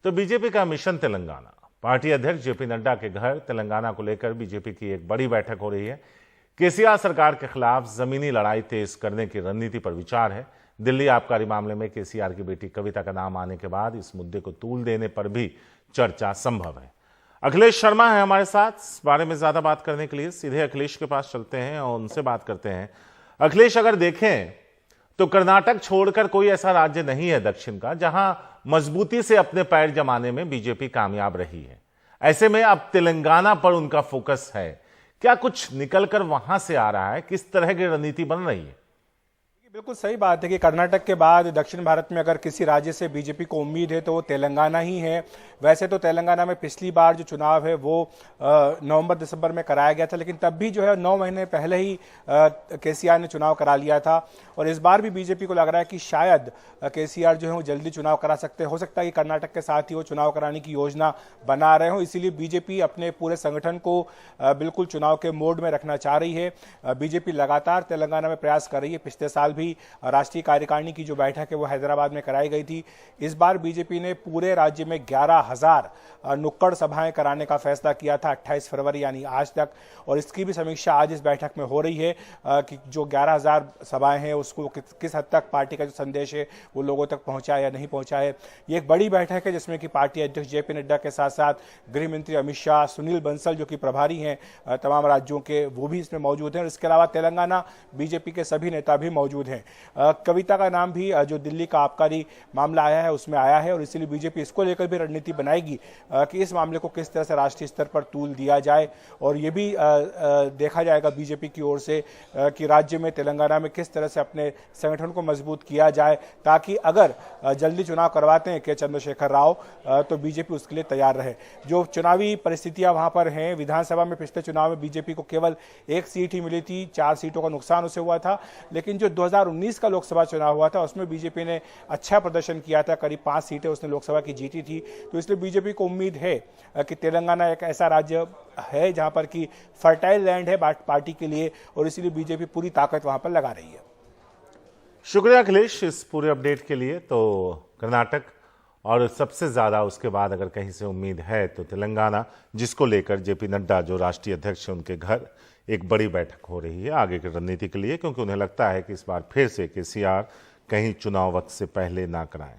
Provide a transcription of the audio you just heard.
तो बीजेपी का mission Telangana. Party अध्यक्ष जेपी नड्डा के घर तेलंगाना को लेकर बीजेपी की एक बड़ी बैठक हो रही है। केसीआर सरकार के खिलाफ जमीनी लड़ाई तेज करने की रणनीति पर विचार है। दिल्ली आबकारी मामले में केसीआर की बेटी कविता का नाम आने के बाद इस मुद्दे को तूल देने पर भी चर्चा संभव है। अखिलेश शर्मा है हमारे साथ इस बारे में ज्यादा बात करने के लिए। सीधे अखिलेश के पास चलते हैं और उनसे बात करते हैं। अखिलेश, अगर देखें तो कर्नाटक छोड़कर कोई ऐसा राज्य नहीं है दक्षिण का जहां मजबूती से अपने पैर जमाने में बीजेपी कामयाब रही है। ऐसे में अब तेलंगाना पर उनका फोकस है। क्या कुछ निकलकर वहां से आ रहा है? किस तरह की रणनीति बन रही है? बिल्कुल सही बात है कि कर्नाटक के बाद दक्षिण भारत में अगर किसी राज्य से बीजेपी को उम्मीद है तो वो तेलंगाना ही है। वैसे तो तेलंगाना में पिछली बार जो चुनाव है वो नवंबर दिसंबर में कराया गया था, लेकिन तब भी जो है 9 महीने पहले ही केसीआर ने चुनाव करा लिया था। और इस बार भी बीजेपी को लग रहा है कि शायद केसीआर जो है वो जल्दी चुनाव करा सकते हैं। हो सकता है कि कर्नाटक के साथ ही वो चुनाव कराने की योजना बना रहे हो, इसीलिए बीजेपी अपने पूरे संगठन को बिल्कुल चुनाव के मोड में रखना चाह रही है। बीजेपी लगातार तेलंगाना में प्रयास कर रही है। पिछले साल भी राष्ट्रीय कार्यकारिणी की जो बैठक है वो हैदराबाद में कराई गई थी। इस बार बीजेपी ने पूरे राज्य में 11,000 नुक्कड़ सभाएं कराने का फैसला किया था 28 फरवरी यानी आज तक। और इसकी भी समीक्षा आज इस बैठक में हो रही है कि जो 11,000 सभाएं हैं उसको किस हद तक पार्टी का जो संदेश है वो लोगों तक पहुंचा है या नहीं पहुंचा है। ये एक बड़ी बैठक है जिसमें कि पार्टी अध्यक्ष जेपी नड्डा के साथ साथ गृह मंत्री अमित शाह, सुनील बंसल जो कि प्रभारी हैं तमाम राज्यों के, वो भी इसमें मौजूद हैं। और इसके अलावा तेलंगाना बीजेपी के सभी नेता भी मौजूद हैं। कविता का नाम भी जो दिल्ली का आबकारी मामला आया है उसमें आया है और इसीलिए बीजेपी इसको लेकर भी रणनीति बनाएगी कि इस मामले को किस तरह से राष्ट्रीय स्तर पर तूल दिया जाए। और ये भी देखा जाएगा बीजेपी की ओर से कि राज्य में तेलंगाना में किस तरह से अपने संगठन को मजबूत किया जाए, ताकि अगर जल्दी चुनाव करवाते हैं के चंद्रशेखर राव तो बीजेपी उसके लिए तैयार रहे। जो चुनावी परिस्थितियां वहां पर हैं, विधानसभा में पिछले चुनाव में बीजेपी को केवल 1 सीट ही मिली थी, 4 सीटों का नुकसान उसे हुआ था। लेकिन जो 2019 का लोकसभा चुनाव हुआ था उसमें बीजेपी ने अच्छा प्रदर्शन किया था, करीब 5 सीटें उसने लोकसभा की जीती थी। तो इसलिए बीजेपी को उम्मीद है कि तेलंगाना एक ऐसा राज्य है जहां पर कि फर्टाइल लैंड है पार्टी के लिए और इसीलिए बीजेपी पूरी ताकत वहां पर लगा रही है। शुक्रिया अखिलेश इस पूरे अपडेट के लिए। तो कर्नाटक और सबसे ज्यादा उसके बाद अगर कहीं से उम्मीद है तो तेलंगाना, जिसको लेकर जेपी नड्डा जो राष्ट्रीय अध्यक्ष है उनके घर एक बड़ी बैठक हो रही है आगे की रणनीति के लिए, क्योंकि उन्हें लगता है कि इस बार फिर से केसीआर कहीं चुनाव वक्त से पहले ना कराएं।